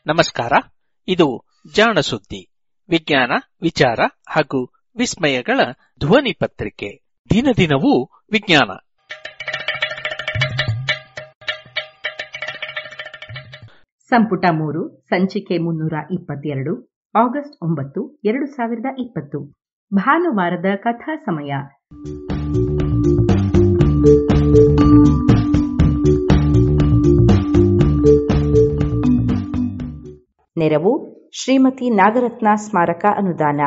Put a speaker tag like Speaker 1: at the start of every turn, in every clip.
Speaker 1: ನಮಸ್ಕಾರ. ಇದು ಜಾಣ ಸುದ್ದಿ, ವಿಜ್ಞಾನ, ವಿಚಾರ ಹಾಗೂ ವಿಸ್ಮಯಗಳ ಧ್ವನಿ ಪತ್ರಿಕೆ. ದಿನದಿನವೂ ವಿಜ್ಞಾನ.
Speaker 2: ಸಂಪುಟ 3 ಸಂಚಿಕೆ 322 ಆಗಸ್ಟ್ 9, 2020 ಭಾನುವಾರದ ಕಥಾ ಸಮಯ. ನೆರವು ಶ್ರೀಮತಿ ನಾಗರತ್ನ ಸ್ಮಾರಕ ಅನುದಾನ.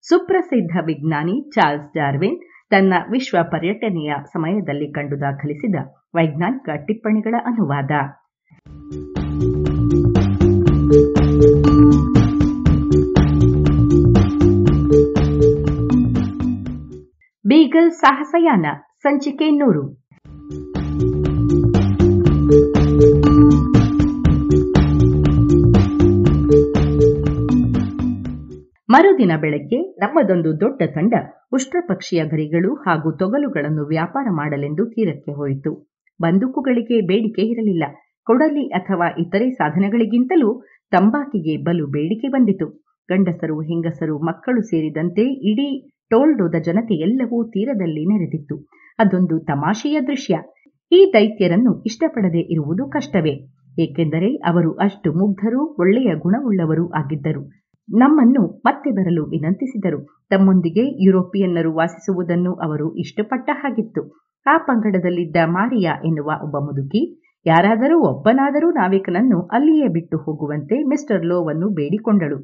Speaker 2: ಸುಪ್ರಸಿದ್ಧ ವಿಜ್ಞಾನಿ ಚಾರ್ಲ್ಸ್ ಡಾರ್ವಿನ್ ತನ್ನ ವಿಶ್ವ ಪರ್ಯಟನೆಯ ಸಮಯದಲ್ಲಿ ಕಂಡು ದಾಖಲಿಸಿದ ವೈಜ್ಞಾನಿಕ ಟಿಪ್ಪಣಿಗಳ ಅನುವಾದ. ಬೀಗಲ್ ಸಾಹಸಯಾನ ಸಂಚಿಕೆ 100. ಮರುದಿನ ಬೆಳಗ್ಗೆ ನಮ್ಮದೊಂದು ದೊಡ್ಡ ತಂಡ ಉಷ್ಟ್ರಪಕ್ಷಿಯ ಗರಿಗಳು ಹಾಗೂ ತೊಗಲುಗಳನ್ನು ವ್ಯಾಪಾರ ಮಾಡಲೆಂದು ತೀರಕ್ಕೆ ಹೋಯಿತು. ಬಂದೂಕುಗಳಿಗೆ ಬೇಡಿಕೆ ಇರಲಿಲ್ಲ. ಕೊಡಲಿ ಅಥವಾ ಇತರೆ ಸಾಧನಗಳಿಗಿಂತಲೂ ತಂಬಾಕಿಗೆ ಬಲು ಬೇಡಿಕೆ ಬಂದಿತು. ಗಂಡಸರು, ಹೆಂಗಸರು, ಮಕ್ಕಳು ಸೇರಿದಂತೆ ಇಡೀ ಟೋಲ್ಡೋದ ಜನತೆ ಎಲ್ಲವೂ ತೀರದಲ್ಲಿ ನೆರೆದಿತ್ತು. ಅದೊಂದು ತಮಾಷೆಯ ದೃಶ್ಯ. ಈ ದೈತ್ಯರನ್ನು ಇಷ್ಟಪಡದೆ ಇರುವುದು ಕಷ್ಟವೇ, ಏಕೆಂದರೆ ಅವರು ಅಷ್ಟು ಮುಗ್ಧರೂ ಒಳ್ಳೆಯ ಗುಣವುಳ್ಳವರೂ ಆಗಿದ್ದರು. ನಮ್ಮನ್ನು ಮತ್ತೆ ಬರಲು ವಿನಂತಿಸಿದರು. ತಮ್ಮೊಂದಿಗೆ ಯುರೋಪಿಯನ್ನರು ವಾಸಿಸುವುದನ್ನು ಅವರು ಇಷ್ಟಪಟ್ಟ ಹಾಗಿತ್ತು. ಆ ಪಂಗಡದಲ್ಲಿದ್ದ ಮಾರಿಯಾ ಎನ್ನುವ ಒಬ್ಬ ಮುದುಕಿ ಯಾರಾದರೂ ಒಬ್ಬನಾದರೂ ನಾವಿಕನನ್ನು ಅಲ್ಲಿಯೇ ಬಿಟ್ಟು ಹೋಗುವಂತೆ ಮಿಸ್ಟರ್ ಲೋವನ್ನು ಬೇಡಿಕೊಂಡಳು.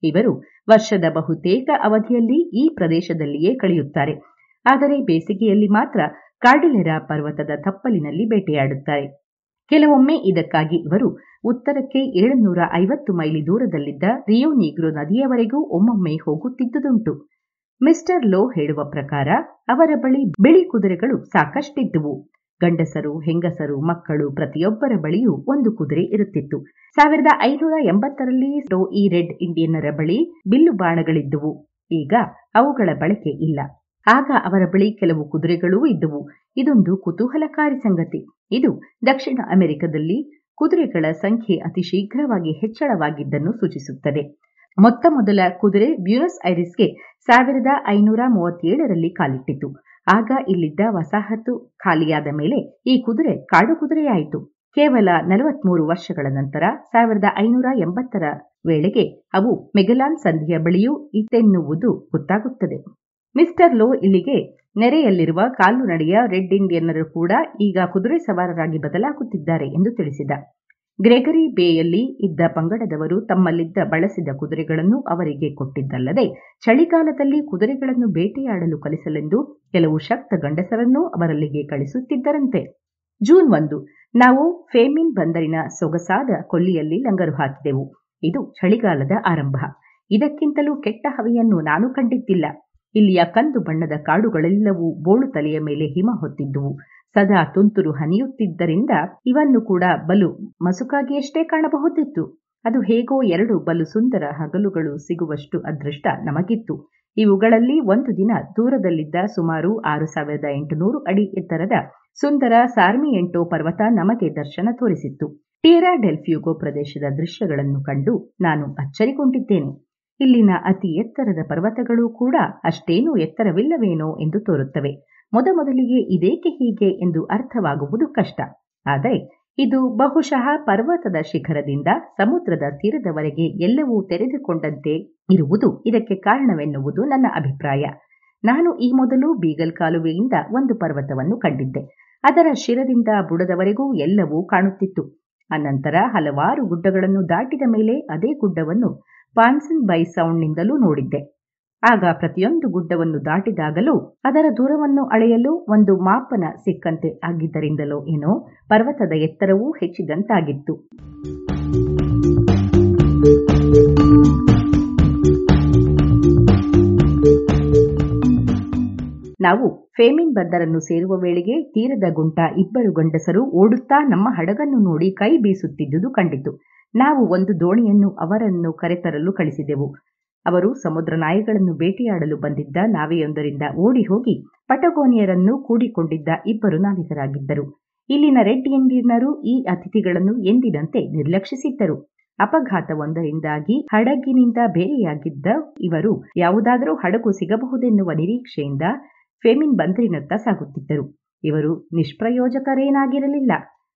Speaker 2: ಇವರು ವರ್ಷದ ಬಹುತೇಕ ಅವಧಿಯಲ್ಲಿ ಈ ಪ್ರದೇಶದಲ್ಲಿಯೇ ಕಳೆಯುತ್ತಾರೆ. ಆದರೆ ಬೇಸಿಗೆಯಲ್ಲಿ ಮಾತ್ರ ಕಾರ್ಡಿಲೆರಾ ಪರ್ವತದ ತಪ್ಪಲಿನಲ್ಲಿ ಬೇಟೆಯಾಡುತ್ತಾರೆ. ಕೆಲವೊಮ್ಮೆ ಇದಕ್ಕಾಗಿ ಇವರು ಉತ್ತರಕ್ಕೆ 750 ಮೈಲಿ ದೂರದಲ್ಲಿದ್ದ ರಿಯೋ ನೀಗ್ರೋ ನದಿಯವರೆಗೂ ಒಮ್ಮೊಮ್ಮೆ ಹೋಗುತ್ತಿದ್ದುದುಂಟು. ಮಿಸ್ಟರ್ ಲೋ ಹೇಳುವ ಪ್ರಕಾರ ಅವರ ಬಳಿ ಬಿಳಿ ಕುದುರೆಗಳು ಸಾಕಷ್ಟಿದ್ದುವು. ಗಂಡಸರು, ಹೆಂಗಸರು, ಮಕ್ಕಳು ಪ್ರತಿಯೊಬ್ಬರ ಬಳಿಯೂ ಒಂದು ಕುದುರೆ ಇರುತ್ತಿತ್ತು. 1580ರಲ್ಲಿ ಈ ರೆಡ್ ಇಂಡಿಯನ್ನರ ಬಳಿ ಬಿಲ್ಲು ಬಾಣಗಳಿದ್ದುವು. ಈಗ ಅವುಗಳ ಬಳಕೆ ಇಲ್ಲ. ಆಗ ಅವರ ಬಳಿ ಕೆಲವು ಕುದುರೆಗಳೂ ಇದ್ದುವು. ಇದೊಂದು ಕುತೂಹಲಕಾರಿ ಸಂಗತಿ. ಇದು ದಕ್ಷಿಣ ಅಮೆರಿಕದಲ್ಲಿ ಕುದುರೆಗಳ ಸಂಖ್ಯೆ ಅತಿ ಶೀಘ್ರವಾಗಿ ಹೆಚ್ಚಳವಾಗಿದ್ದನ್ನು ಸೂಚಿಸುತ್ತದೆ. ಮೊತ್ತ ಮೊದಲ ಕುದುರೆ ಬ್ಯೂನಸ್ ಐರಿಸ್ಗೆ 1537ರಲ್ಲಿ ಕಾಲಿಟ್ಟಿತು. ಆಗ ಇಲ್ಲಿದ್ದ ವಸಾಹತು ಖಾಲಿಯಾದ ಮೇಲೆ ಈ ಕುದುರೆ ಕಾಡು ಕುದುರೆಯಾಯಿತು. ಕೇವಲ 43 ವರ್ಷಗಳ ನಂತರ 1580ರ ವೇಳೆಗೆ ಅವು ಮೆಗೆಲಾನ್ ಸಂಧಿಯ ಬಳಿಯೂ ಇತ್ತೆನ್ನುವುದು ಗೊತ್ತಾಗುತ್ತದೆ. ಮಿಸ್ಟರ್ ಲೋ ಇಲ್ಲಿಗೆ ನೆರೆಯಲ್ಲಿರುವ ಕಾಲುನಡೆಯ ರೆಡ್ ಇಂಡಿಯನ್ನರು ಕೂಡ ಈಗ ಕುದುರೆ ಸವಾರರಾಗಿ ಬದಲಾಗುತ್ತಿದ್ದಾರೆ ಎಂದು ತಿಳಿಸಿದ. ಗ್ರೆಗರಿ ಬೇಯಲ್ಲಿ ಇದ್ದ ಪಂಗಡದವರು ತಮ್ಮಲ್ಲಿದ್ದ ಬಳಸಿದ ಕುದುರೆಗಳನ್ನು ಅವರಿಗೆ ಕೊಟ್ಟಿದ್ದಲ್ಲದೆ ಚಳಿಗಾಲದಲ್ಲಿ ಕುದುರೆಗಳನ್ನು ಬೇಟೆಯಾಡಲು ಕಲಿಸಲೆಂದು ಕೆಲವು ಶಕ್ತ ಗಂಡಸರನ್ನೂ ಅವರಲ್ಲಿಗೆ ಕಳಿಸುತ್ತಿದ್ದರಂತೆ. ಜೂನ್ 1 ನಾವು ಫೇಮಿನ್ ಬಂದರಿನ ಸೊಗಸಾದ ಕೊಲ್ಲಿಯಲ್ಲಿ ಲಂಗರು ಹಾಕಿದೆವು. ಇದು ಚಳಿಗಾಲದ ಆರಂಭ. ಇದಕ್ಕಿಂತಲೂ ಕೆಟ್ಟ ಹವೆಯನ್ನು ನಾನು ಕಂಡಿದ್ದಿಲ್ಲ. ಇಲ್ಲಿಯ ಕಂದು ಬಣ್ಣದ ಕಾಡುಗಳೆಲ್ಲವೂ ಬೋಳು ತಲೆಯ ಮೇಲೆ ಹಿಮ ಹೊತ್ತಿದ್ದುವು. ಸದಾ ತುಂತುರು ಹನಿಯುತ್ತಿದ್ದರಿಂದ ಇವನ್ನು ಕೂಡ ಬಲು ಮಸುಕಾಗಿಯಷ್ಟೇ ಕಾಣಬಹುದಿತ್ತು. ಅದು ಹೇಗೋ 2 ಬಲು ಸುಂದರ ಹಗಲುಗಳು ಸಿಗುವಷ್ಟು ಅದೃಷ್ಟ ನಮಗಿತ್ತು. ಇವುಗಳಲ್ಲಿ ಒಂದು ದಿನ ದೂರದಲ್ಲಿದ್ದ ಸುಮಾರು 6800 ಅಡಿ ಎತ್ತರದ ಸುಂದರ ಸಾರ್ಮಿಯೆಂಟೋ ಪರ್ವತ ನಮಗೆ ದರ್ಶನ ತೋರಿಸಿತ್ತು. ಟಿಯರಾ ಡೆಲ್ ಫ್ಯೂಗೋ ಪ್ರದೇಶದ ದೃಶ್ಯಗಳನ್ನು ಕಂಡು ನಾನು ಅಚ್ಚರಿಗೊಂಡಿದ್ದೇನೆ. ಇಲ್ಲಿನ ಅತಿ ಎತ್ತರದ ಪರ್ವತಗಳೂ ಕೂಡ ಅಷ್ಟೇನೂ ಎತ್ತರವಿಲ್ಲವೇನೋ ಎಂದು ತೋರುತ್ತವೆ. ಮೊದಲಿಗೆ ಇದೇಕೆ ಹೀಗೆ ಎಂದು ಅರ್ಥವಾಗುವುದು ಕಷ್ಟ. ಆದರೆ ಇದು ಬಹುಶಃ ಪರ್ವತದ ಶಿಖರದಿಂದ ಸಮುದ್ರದ ತೀರದವರೆಗೆ ಎಲ್ಲವೂ ತೆರೆದುಕೊಂಡಂತೆ ಇರುವುದು ಇದಕ್ಕೆ ಕಾರಣವೆನ್ನುವುದು ನನ್ನ ಅಭಿಪ್ರಾಯ. ನಾನು ಈ ಮೊದಲು ಬೀಗಲ್ ಕಾಲುವೆಯಿಂದ ಒಂದು ಪರ್ವತವನ್ನು ಕಂಡಿದ್ದೆ. ಅದರ ಶಿರದಿಂದ ಬುಡದವರೆಗೂ ಎಲ್ಲವೂ ಕಾಣುತ್ತಿತ್ತು. ಅನಂತರ ಹಲವಾರು ಗುಡ್ಡಗಳನ್ನು ದಾಟಿದ ಮೇಲೆ ಅದೇ ಗುಡ್ಡವನ್ನು ಪಾನ್ಸನ್ ಬೈ ಸೌಂಡ್ನಿಂದಲೂ ನೋಡಿದ್ದೆ. ಆಗ ಪ್ರತಿಯೊಂದು ಗುಡ್ಡವನ್ನು ದಾಟಿದಾಗಲೂ ಅದರ ದೂರವನ್ನು ಅಳೆಯಲು ಒಂದು ಮಾಪನ ಸಿಕ್ಕಂತೆ ಆಗಿದ್ದರಿಂದಲೋ ಏನೋ ಪರ್ವತದ ಎತ್ತರವೂ ಹೆಚ್ಚಿದಂತಾಗಿತ್ತು. ನಾವು ಫೇಮಿನ್ ಬಂದರನ್ನು ಸೇರುವ ವೇಳೆಗೆ ತೀರದ ಗುಂಟ 2 ಗಂಡಸರು ಓಡುತ್ತಾ ನಮ್ಮ ಹಡಗನ್ನು ನೋಡಿ ಕೈ ಬೀಸುತ್ತಿದ್ದುದು ಕಂಡಿತು. ನಾವು ಒಂದು ದೋಣಿಯನ್ನು ಅವರನ್ನು ಕರೆತರಲು ಕಳಿಸಿದೆವು. ಅವರು ಸಮುದ್ರ ನಾಯಿಗಳನ್ನು ಬೇಟೆಯಾಡಲು ಬಂದಿದ್ದ ನಾವೆಯೊಂದರಿಂದ ಓಡಿ ಹೋಗಿ ಪಟಗೋನಿಯರನ್ನು ಕೂಡಿಕೊಂಡಿದ್ದ ಇಬ್ಬರು ನಾವಿಕರಾಗಿದ್ದರು. ಇಲ್ಲಿನ ರೆಡ್ ಇಂಡಿಯನ್ನರು ಈ ಅತಿಥಿಗಳನ್ನು ಎಂದಿನಂತೆ ನಿರ್ಲಕ್ಷಿಸಿದ್ದರು. ಅಪಘಾತವೊಂದರಿಂದಾಗಿ ಹಡಗಿನಿಂದ ಬೇರೆಯಾಗಿದ್ದ ಇವರು ಯಾವುದಾದರೂ ಹಡಗು ಸಿಗಬಹುದೆನ್ನುವ ನಿರೀಕ್ಷೆಯಿಂದ ಫೆಮಿನ್ ಬಂದರಿನತ್ತ ಸಾಗುತ್ತಿದ್ದರು. ಇವರು ನಿಷ್ಪ್ರಯೋಜಕರೇನಾಗಿರಲಿಲ್ಲ.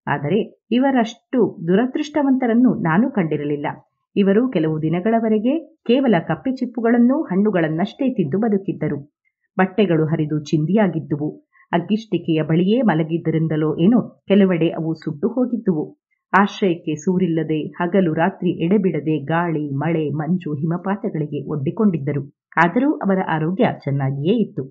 Speaker 2: ಆದರೆ ಇವರಷ್ಟು ದುರದೃಷ್ಟವಂತರನ್ನು ನಾನು ಕಂಡಿರಲಿಲ್ಲ. ಇವರು ಕೆಲವು ದಿನಗಳವರೆಗೆ ಕೇವಲ ಕಪ್ಪೆ ಚಿಪ್ಪುಗಳನ್ನೂ ಹಣ್ಣುಗಳನ್ನಷ್ಟೇ ತಿಂದು ಬದುಕಿದ್ದರು. ಬಟ್ಟೆಗಳು ಹರಿದು ಚಿಂದಿಯಾಗಿದ್ದುವು. ಅಗ್ಗಿಷ್ಟಿಕೆಯ ಬಳಿಯೇ ಮಲಗಿದ್ದರಿಂದಲೋ ಏನೋ ಕೆಲವೆಡೆ ಅವು ಸುಟ್ಟು ಹೋಗಿದ್ದುವು. ಆಶ್ರಯಕ್ಕೆ ಸೂರಿಲ್ಲದೆ ಹಗಲು ರಾತ್ರಿ ಎಡೆಬಿಡದೆ ಗಾಳಿ, ಮಳೆ, ಮಂಜು, ಹಿಮಪಾತಗಳಿಗೆ ಒಡ್ಡಿಕೊಂಡಿದ್ದರು. ಆದರೂ ಅವರ ಆರೋಗ್ಯ ಚೆನ್ನಾಗಿಯೇ ಇತ್ತು.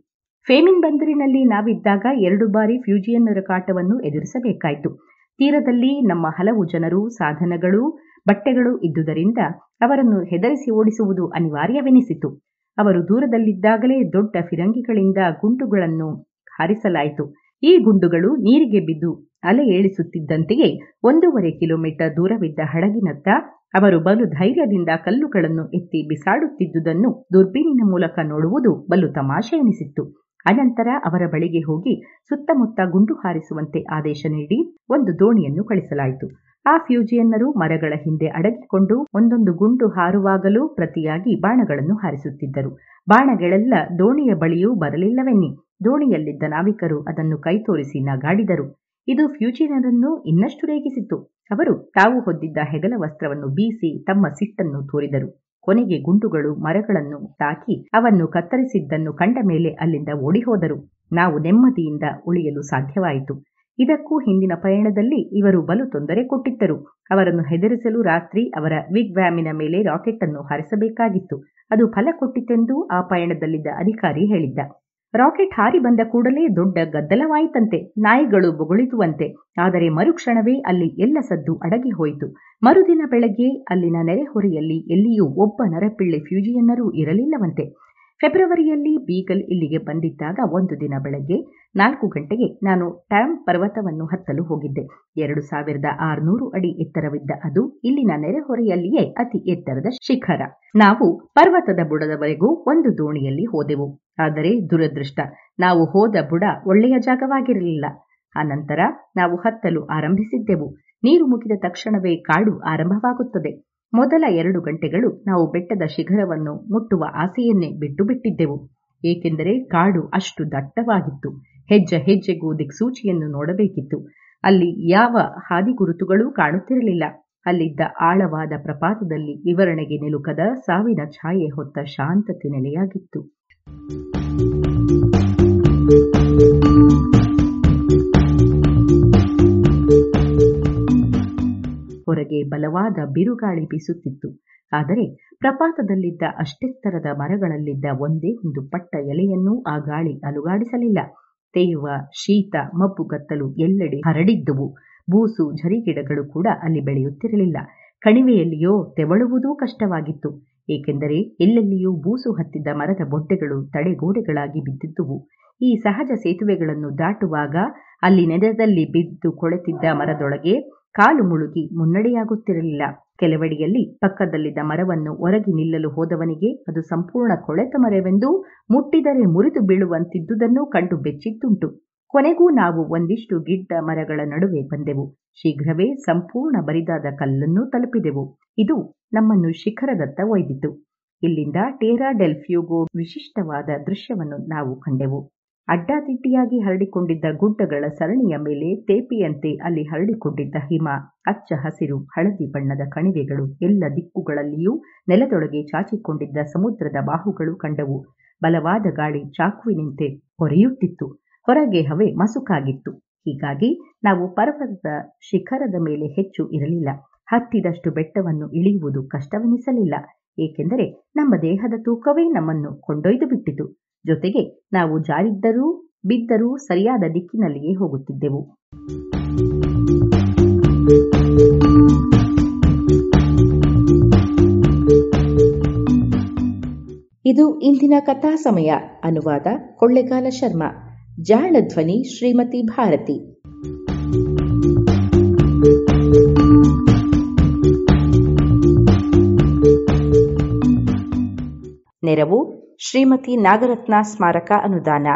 Speaker 2: ಫೆಮಿನ್ ಬಂದರಿನಲ್ಲಿ ನಾವಿದ್ದಾಗ 2 ಬಾರಿ ಫ್ಯೂಜಿಯನ್ನರ ಕಾಟವನ್ನು ಎದುರಿಸಬೇಕಾಯಿತು. ತೀರದಲ್ಲಿ ನಮ್ಮ ಹಲವು ಜನರು, ಸಾಧನಗಳು, ಬಟ್ಟೆಗಳು ಇದ್ದುದರಿಂದ ಅವರನ್ನು ಹೆದರಿಸಿ ಓಡಿಸುವುದು ಅನಿವಾರ್ಯವೆನಿಸಿತು. ಅವರು ದೂರದಲ್ಲಿದ್ದಾಗಲೇ ದೊಡ್ಡ ಫಿರಂಗಿಗಳಿಂದ ಗುಂಡುಗಳನ್ನು ಹಾರಿಸಲಾಯಿತು. ಈ ಗುಂಡುಗಳು ನೀರಿಗೆ ಬಿದ್ದು ಅಲೆ ಏಳಿಸುತ್ತಿದ್ದಂತೆಯೇ 1.5 ಕಿಲೋಮೀಟರ್ ದೂರವಿದ್ದ ಹಡಗಿನತ್ತ ಅವರು ಬಲು ಧೈರ್ಯದಿಂದ ಕಲ್ಲುಗಳನ್ನು ಎತ್ತಿ ಬಿಸಾಡುತ್ತಿದ್ದುದನ್ನು ದುರ್ಬೀನಿನ ಮೂಲಕ ನೋಡುವುದು ಬಲು ತಮಾಷೆ ಎನಿಸಿತ್ತು. ಅನಂತರ ಅವರ ಬಳಿಗೆ ಹೋಗಿ ಸುತ್ತಮುತ್ತ ಗುಂಡು ಹಾರಿಸುವಂತೆ ಆದೇಶ ನೀಡಿ ಒಂದು ದೋಣಿಯನ್ನು ಕಳಿಸಲಾಯಿತು. ಆ ಫ್ಯೂಜಿಯನ್ನರು ಮರಗಳ ಹಿಂದೆ ಅಡಗಿಕೊಂಡು ಒಂದೊಂದು ಗುಂಡು ಹಾರುವಾಗಲೂ ಪ್ರತಿಯಾಗಿ ಬಾಣಗಳನ್ನು ಹಾರಿಸುತ್ತಿದ್ದರು. ಬಾಣಗಳೆಲ್ಲ ದೋಣಿಯ ಬಳಿಯೂ ಬರಲಿಲ್ಲವೆನ್ನಿ. ದೋಣಿಯಲ್ಲಿದ್ದ ನಾವಿಕರು ಅದನ್ನು ಕೈತೋರಿಸಿ ನಗಾಡಿದರು. ಇದು ಫ್ಯೂಜಿಯನ್ನರನ್ನು ಇನ್ನಷ್ಟು ರೇಗಿಸಿತು. ಅವರು ತಾವು ಹೊದ್ದಿದ್ದ ಹೆಗಲ ವಸ್ತ್ರವನ್ನು ಬೀಸಿ ತಮ್ಮ ಸಿಟ್ಟನ್ನು ತೋರಿದರು. ಕೊನೆಗೆ ಗುಂಡುಗಳು ಮರಗಳನ್ನು ತಾಕಿ ಅವನ್ನು ಕತ್ತರಿಸಿದ್ದನ್ನು ಕಂಡ ಮೇಲೆ ಅಲ್ಲಿಂದ ಓಡಿಹೋದರು. ನಾವು ನೆಮ್ಮದಿಯಿಂದ ಉಳಿಯಲು ಸಾಧ್ಯವಾಯಿತು. ಇದಕ್ಕೂ ಹಿಂದಿನ ಪಯಣದಲ್ಲಿ ಇವರು ಬಲು ತೊಂದರೆ ಕೊಟ್ಟಿದ್ದರು. ಅವರನ್ನು ಹೆದರಿಸಲು ರಾತ್ರಿ ಅವರ ವಿಗ್ವ್ಯಾಮಿನ ಮೇಲೆ ರಾಕೆಟ್ ಅನ್ನು ಹಾರಿಸಬೇಕಾಗಿತ್ತು. ಅದು ಫಲ ಕೊಟ್ಟಿತೆಂದು ಆ ಪಯಣದಲ್ಲಿದ್ದ ಅಧಿಕಾರಿ ಹೇಳಿದ್ದ. ರಾಕೆಟ್ ಹಾರಿ ಬಂದ ಕೂಡಲೇ ದೊಡ್ಡ ಗದ್ದಲವಾಯಿತಂತೆ. ನಾಯಿಗಳು ಬೊಗಳಿದುವಂತೆ. ಆದರೆ ಮರುಕ್ಷಣವೇ ಅಲ್ಲಿ ಎಲ್ಲ ಸದ್ದು ಅಡಗಿ ಹೋಯಿತು. ಮರುದಿನ ಬೆಳಗ್ಗೆ ಅಲ್ಲಿನ ನೆರೆಹೊರೆಯಲ್ಲಿ ಎಲ್ಲಿಯೂ ಒಬ್ಬ ನರಪಿಳ್ಳೆ ಫ್ಯೂಜಿಯನ್ನರೂ ಇರಲಿಲ್ಲವಂತೆ. ಫೆಬ್ರವರಿಯಲ್ಲಿ ಬೀಗಲ್ ಇಲ್ಲಿಗೆ ಬಂದಿದ್ದಾಗ ಒಂದು ದಿನ ಬೆಳಗ್ಗೆ 4 ಗಂಟೆಗೆ ನಾನು ಟ್ಯಾಮ್ ಪರ್ವತವನ್ನು ಹತ್ತಲು ಹೋಗಿದ್ದೆ. 2600 ಅಡಿ ಎತ್ತರವಿದ್ದ ಅದು ಇಲ್ಲಿನ ನೆರೆಹೊರೆಯಲ್ಲಿಯೇ ಅತಿ ಎತ್ತರದ ಶಿಖರ. ನಾವು ಪರ್ವತದ ಬುಡದವರೆಗೂ ಒಂದು ದೋಣಿಯಲ್ಲಿ ಹೋದೆವು. ಆದರೆ ದುರದೃಷ್ಟ, ನಾವು ಹೋದ ಬುಡ ಒಳ್ಳೆಯ ಜಾಗವಾಗಿರಲಿಲ್ಲ. ಅನಂತರ ನಾವು ಹತ್ತಲು ಆರಂಭಿಸಿದ್ದೆವು. ನೀರು ಮುಗಿದ ತಕ್ಷಣವೇ ಕಾಡು ಆರಂಭವಾಗುತ್ತದೆ. ಮೊದಲ 2 ಗಂಟೆಗಳು ನಾವು ಬೆಟ್ಟದ ಶಿಖರವನ್ನು ಮುಟ್ಟುವ ಆಸೆಯನ್ನೇ ಬಿಟ್ಟು ಬಿಟ್ಟಿದ್ದೆವು. ಏಕೆಂದರೆ ಕಾಡು ಅಷ್ಟು ದಟ್ಟವಾಗಿತ್ತು. ಹೆಜ್ಜೆ ಹೆಜ್ಜೆಗೂ ದಿಕ್ಸೂಚಿಯನ್ನು ನೋಡಬೇಕಿತ್ತು. ಅಲ್ಲಿ ಯಾವ ಹಾದಿಗುರುತುಗಳೂ ಕಾಣುತ್ತಿರಲಿಲ್ಲ. ಅಲ್ಲಿದ್ದ ಆಳವಾದ ಪ್ರಪಾತದಲ್ಲಿ ವಿವರಣೆಗೆ ನಿಲುಕದ ಸಾವಿನ ಛಾಯೆ ಹೊತ್ತ ಶಾಂತತೆ ನೆಲೆಯಾಗಿತ್ತು. ಹೊರಗೆ ಬಲವಾದ ಬಿರುಗಾಳಿ ಬೀಸುತ್ತಿತ್ತು. ಆದರೆ ಪ್ರಪಾತದಲ್ಲಿದ್ದ ಅಷ್ಟೆತ್ತರದ ಮರಗಳಲ್ಲಿದ್ದ ಒಂದೇ ಒಂದು ಪಟ್ಟ ಎಲೆಯನ್ನೂ ಆ ಗಾಳಿ ಅಲುಗಾಡಿಸಲಿಲ್ಲ. ತೇವ, ಶೀತ, ಮಬ್ಬುಗತ್ತಲು ಎಲ್ಲೆಡೆ ಹರಡಿದ್ದುವು. ಬೂಸು, ಝರಿಗಿಡಗಳು ಕೂಡ ಅಲ್ಲಿ ಬೆಳೆಯುತ್ತಿರಲಿಲ್ಲ. ಕಣಿವೆಯಲ್ಲಿಯೋ ತೆವಳುವುದೂ ಕಷ್ಟವಾಗಿತ್ತು. ಏಕೆಂದರೆ ಎಲ್ಲೆಲ್ಲಿಯೂ ಬೂಸು ಹತ್ತಿದ್ದ ಮರದ ಬೊಡ್ಡೆಗಳು ತಡೆಗೋಡೆಗಳಾಗಿ ಬಿದ್ದಿದ್ದುವು. ಈ ಸಹಜ ಸೇತುವೆಗಳನ್ನು ದಾಟುವಾಗ ಅಲ್ಲಿ ನೆಲದಲ್ಲಿ ಬಿದ್ದು ಕೊಳೆತಿದ್ದ ಮರದೊಳಗೆ ಕಾಲು ಮುಳುಗಿ ಮುನ್ನಡೆಯಾಗುತ್ತಿರಲಿಲ್ಲ. ಕೆಲವೆಡೆಯಲ್ಲಿ ಪಕ್ಕದಲ್ಲಿದ್ದ ಮರವನ್ನು ಒರಗಿ ನಿಲ್ಲಲು ಹೋದವನಿಗೆ ಅದು ಸಂಪೂರ್ಣ ಕೊಳೆತ ಮರವೆಂದು ಮುಟ್ಟಿದರೆ ಮುರಿದು ಬೀಳುವಂತಿದ್ದುದನ್ನು ಕಂಡು ಬೆಚ್ಚಿದ್ದುಂಟು. ಕೊನೆಗೂ ನಾವು ಒಂದಿಷ್ಟು ಗಿಡ್ಡ ಮರಗಳ ನಡುವೆ ಬಂದೆವು. ಶೀಘ್ರವೇ ಸಂಪೂರ್ಣ ಬರಿದಾದ ಕಲ್ಲನ್ನು ತಲುಪಿದೆವು. ಇದು ನಮ್ಮನ್ನು ಶಿಖರದತ್ತ ಒಯ್ದಿತು. ಇಲ್ಲಿಂದ ಟೇರಾ ಡೆಲ್ ಫ್ಯೂಗೋ ವಿಶಿಷ್ಟವಾದ ದೃಶ್ಯವನ್ನು ನಾವು ಕಂಡೆವು. ಅಡ್ಡಾದಿಡ್ಡಿಯಾಗಿ ಹರಡಿಕೊಂಡಿದ್ದ ಗುಡ್ಡಗಳ ಸರಣಿಯ ಮೇಲೆ ತೇಪೆಯಂತೆ ಅಲ್ಲಿ ಹರಡಿಕೊಂಡಿದ್ದ ಹಿಮ, ಹಚ್ಚ ಹಸಿರು ಹಳದಿ ಬಣ್ಣದ ಕಣಿವೆಗಳು, ಎಲ್ಲ ದಿಕ್ಕುಗಳಲ್ಲಿಯೂ ನೆಲದೊಳಗೆ ಚಾಚಿಕೊಂಡಿದ್ದ ಸಮುದ್ರದ ಬಾಹುಗಳು ಕಂಡವು. ಬಲವಾದ ಗಾಳಿ ಚಾಕುವಿನಂತೆ ಹೊರೆಯುತ್ತಿತ್ತು. ಹೊರಗೆ ಹವೆ ಮಸುಕಾಗಿತ್ತು. ಹೀಗಾಗಿ ನಾವು ಪರ್ವತದ ಶಿಖರದ ಮೇಲೆ ಹೆಚ್ಚು ಇರಲಿಲ್ಲ. ಹತ್ತಿದಷ್ಟು ಬೆಟ್ಟವನ್ನು ಇಳಿಯುವುದು ಕಷ್ಟವೆನಿಸಲಿಲ್ಲ. ಏಕೆಂದರೆ ನಮ್ಮ ದೇಹದ ತೂಕವೇ ನಮ್ಮನ್ನು ಕೊಂಡೊಯ್ದು ಬಿಟ್ಟಿತು. ಜೊತೆಗೆ ನಾವು ಜಾರಿದ್ದರೂ ಬಿದ್ದರೂ ಸರಿಯಾದ ದಿಕ್ಕಿನಲ್ಲಿಯೇ ಹೋಗುತ್ತಿದ್ದೆವು. ಇದು ಇಂದಿನ ಕಥಾ ಸಮಯ. ಅನುವಾದ ಕೊಳ್ಳೆಗಾಲ ಶರ್ಮಾ. ಜಾಣ ಧ್ವನಿ ಶ್ರೀಮತಿ ಭಾರತಿ. ನೆರವು ಶ್ರೀಮತಿ ನಾಗರತ್ನ ಸ್ಮಾರಕ ಅನುದಾನ.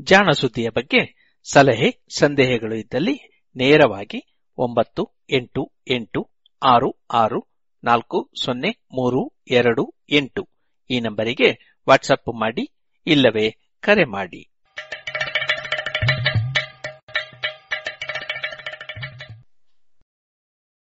Speaker 1: ಜಾಣ ಸುದ್ದಿಯ ಬಗ್ಗೆ ಸಲಹೆ ಸಂದೇಹಗಳು ಇದ್ದಲ್ಲಿ ನೇರವಾಗಿ 9886640328 ಈ ನಂಬರಿಗೆ ವಾಟ್ಸಪ್ ಮಾಡಿ ಇಲ್ಲವೇ ಕರೆ ಮಾಡಿ.